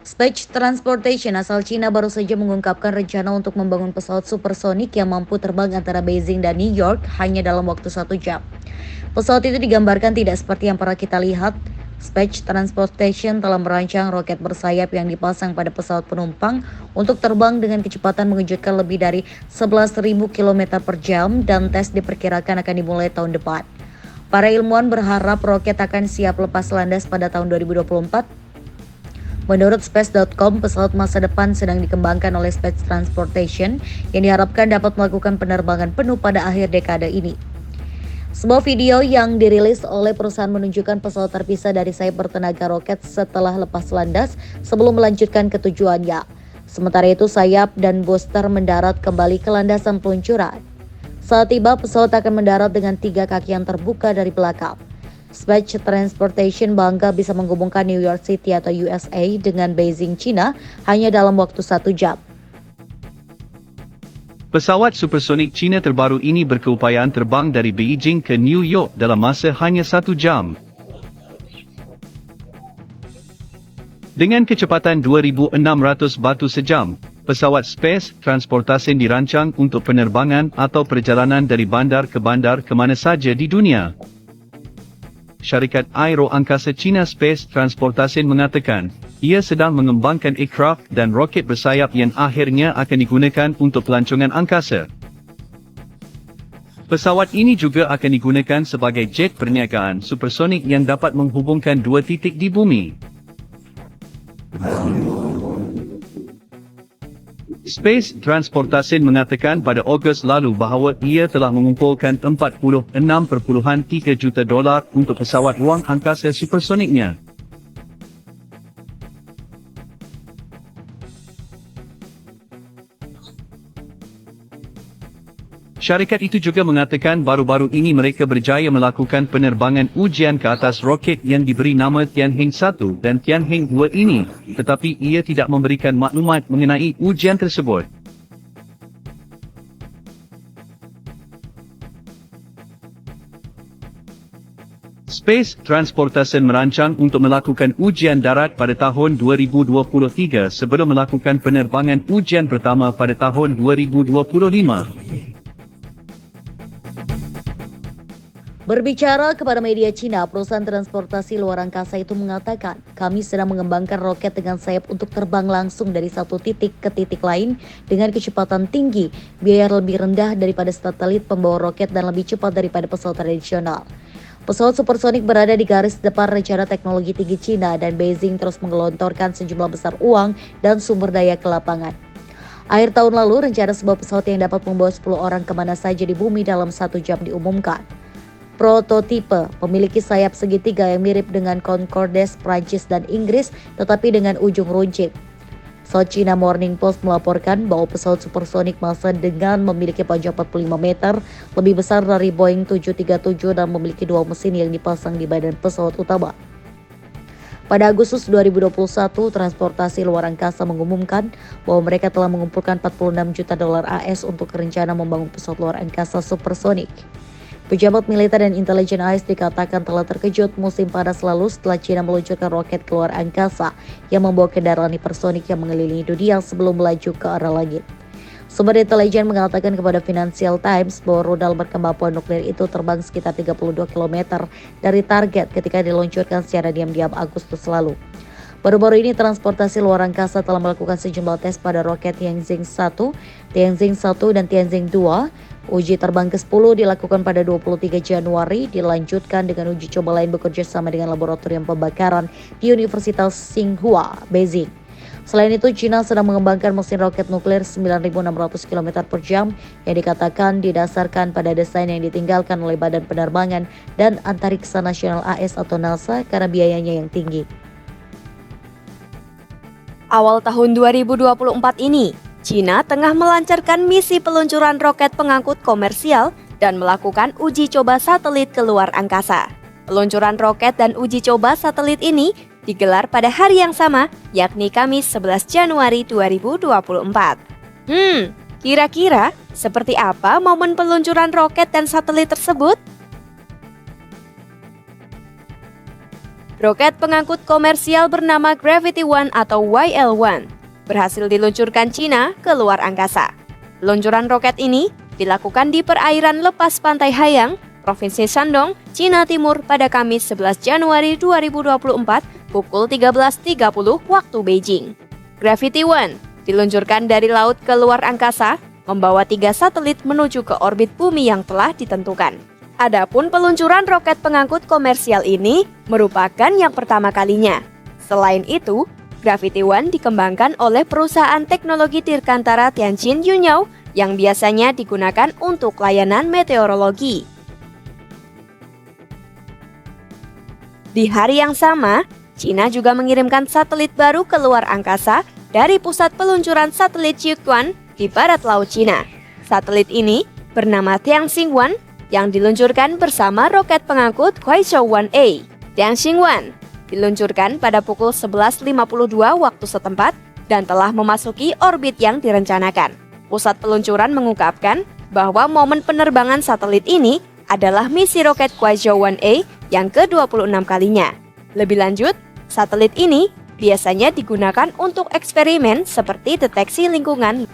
Space Transportation asal Cina baru saja mengungkapkan rencana untuk membangun pesawat supersonik yang mampu terbang antara Beijing dan New York hanya dalam waktu 1 jam. Pesawat itu digambarkan tidak seperti yang pernah kita lihat. Space Transportation telah merancang roket bersayap yang dipasang pada pesawat penumpang untuk terbang dengan kecepatan mengejutkan lebih dari 11.000 km per jam dan tes diperkirakan akan dimulai tahun depan. Para ilmuwan berharap roket akan siap lepas landas pada tahun 2024. Menurut Space.com, pesawat masa depan sedang dikembangkan oleh Space Transportation yang diharapkan dapat melakukan penerbangan penuh pada akhir dekade ini. Sebuah video yang dirilis oleh perusahaan menunjukkan pesawat terpisah dari sayap bertenaga roket setelah lepas landas sebelum melanjutkan ke tujuannya. Sementara itu, sayap dan booster mendarat kembali ke landasan peluncuran. Saat tiba, pesawat akan mendarat dengan 3 kaki yang terbuka dari belakang. Space Transportation bangga bisa menghubungkan New York City atau USA dengan Beijing, China hanya dalam waktu 1 jam. Pesawat supersonik Cina terbaru ini berkeupayaan terbang dari Beijing ke New York dalam masa hanya 1 jam. Dengan kecepatan 2,600 batu sejam, pesawat Space Transportation dirancang untuk penerbangan atau perjalanan dari bandar ke mana saja di dunia. Syarikat Aero Angkasa China Space Transportation mengatakan, ia sedang mengembangkan aircraft dan roket bersayap yang akhirnya akan digunakan untuk pelancongan angkasa. Pesawat ini juga akan digunakan sebagai jet perniagaan supersonik yang dapat menghubungkan 2 titik di bumi. Space Transportation mengatakan pada Ogos lalu bahawa ia telah mengumpulkan $46.3 juta untuk pesawat ruang angkasa supersoniknya. Syarikat itu juga mengatakan baru-baru ini mereka berjaya melakukan penerbangan ujian ke atas roket yang diberi nama Tianheng 1 dan Tianheng 2 ini, tetapi ia tidak memberikan maklumat mengenai ujian tersebut. Space Transportation merancang untuk melakukan ujian darat pada tahun 2023 sebelum melakukan penerbangan ujian pertama pada tahun 2025. Berbicara kepada media Cina, perusahaan transportasi luar angkasa itu mengatakan, kami sedang mengembangkan roket dengan sayap untuk terbang langsung dari satu titik ke titik lain dengan kecepatan tinggi, biaya lebih rendah daripada satelit pembawa roket dan lebih cepat daripada pesawat tradisional. Pesawat supersonik berada di garis depan rencana teknologi tinggi Cina dan Beijing terus menggelontorkan sejumlah besar uang dan sumber daya ke lapangan. Akhir tahun lalu, rencana sebuah pesawat yang dapat membawa 10 orang kemana saja di bumi dalam 1 jam diumumkan. Prototipe memiliki sayap segitiga yang mirip dengan Concordes Prancis dan Inggris tetapi dengan ujung runcing. South China Morning Post melaporkan bahwa pesawat supersonik masa dengan memiliki panjang 45 meter lebih besar dari Boeing 737 dan memiliki 2 mesin yang dipasang di badan pesawat utama. Pada Agustus 2021, transportasi luar angkasa mengumumkan bahwa mereka telah mengumpulkan $46 juta AS untuk rencana membangun pesawat luar angkasa supersonik. Pejabat militer dan intelijen AS dikatakan telah terkejut musim panas lalu setelah China meluncurkan roket keluar angkasa yang membawa kendaraan hipersonik yang mengelilingi dunia sebelum melaju ke arah langit. Sumber intelijen mengatakan kepada Financial Times bahwa rudal berkemampuan nuklir itu terbang sekitar 32 km dari target ketika diluncurkan secara diam-diam Agustus lalu. Baru-baru ini transportasi luar angkasa telah melakukan sejumlah tes pada roket Tianzheng 1, Tianzheng 1 dan Tianzheng 2. Uji terbang ke-10 dilakukan pada 23 Januari, dilanjutkan dengan uji coba lain bekerja sama dengan laboratorium pembakaran di Universitas Tsinghua, Beijing. Selain itu, China sedang mengembangkan mesin roket nuklir 9.600 km per jam yang dikatakan didasarkan pada desain yang ditinggalkan oleh Badan Penerbangan dan Antariksa Nasional AS atau NASA karena biayanya yang tinggi. Awal tahun 2024 ini, China tengah melancarkan misi peluncuran roket pengangkut komersial dan melakukan uji coba satelit ke luar angkasa. Peluncuran roket dan uji coba satelit ini digelar pada hari yang sama, yakni Kamis 11 Januari 2024. Kira-kira seperti apa momen peluncuran roket dan satelit tersebut? Roket pengangkut komersial bernama Gravity One atau YL-1 berhasil diluncurkan Cina ke luar angkasa. Peluncuran roket ini dilakukan di perairan lepas pantai Hayang, Provinsi Shandong, Cina Timur pada Kamis 11 Januari 2024 pukul 13.30 waktu Beijing. Gravity One diluncurkan dari laut ke luar angkasa, membawa 3 satelit menuju ke orbit bumi yang telah ditentukan. Adapun peluncuran roket pengangkut komersial ini merupakan yang pertama kalinya. Selain itu, Gravity One dikembangkan oleh perusahaan teknologi dirgantara Tianjin Yunyao yang biasanya digunakan untuk layanan meteorologi. Di hari yang sama, Cina juga mengirimkan satelit baru ke luar angkasa dari pusat peluncuran satelit Jiuquan di barat laut Cina. Satelit ini bernama Tianxing-1 yang diluncurkan bersama roket pengangkut Kuaishou-1A. Tianxing-1 diluncurkan pada pukul 11.52 waktu setempat dan telah memasuki orbit yang direncanakan. Pusat peluncuran mengungkapkan bahwa momen penerbangan satelit ini adalah misi roket Kuaishou-1A yang ke-26 kalinya. Lebih lanjut, satelit ini biasanya digunakan untuk eksperimen seperti deteksi lingkungan.